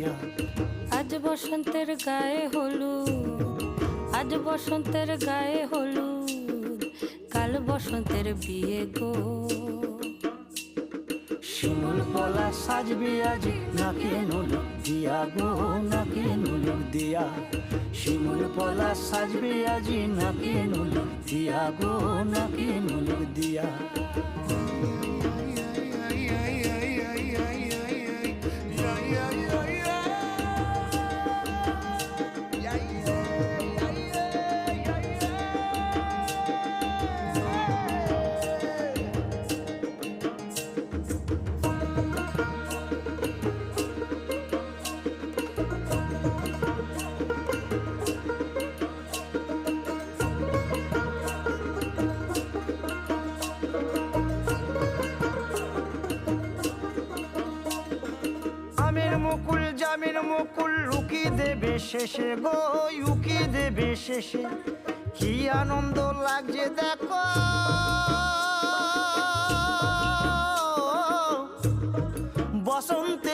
দিয়া। আজ বসন্তের গায়ে হলুদ, আজ বসন্তের গায়ে হলুদ, কাল বসন্তের বিয়ে গো। শিমুল পলা সাজবে আজি নাকে নুলুক দিয়া গো, নাকে নুলুক দিয়া। শিমুল পলা সাজবে আজি নাকে নুলুক দিয়া গো, নাকে নুলুক দিয়া। আমের মুকুল জামের মুকুল লুকি দেবে শেষে গো, উকি দেবে শেষে। কি আনন্দ লাগছে দেখো, বসন্তে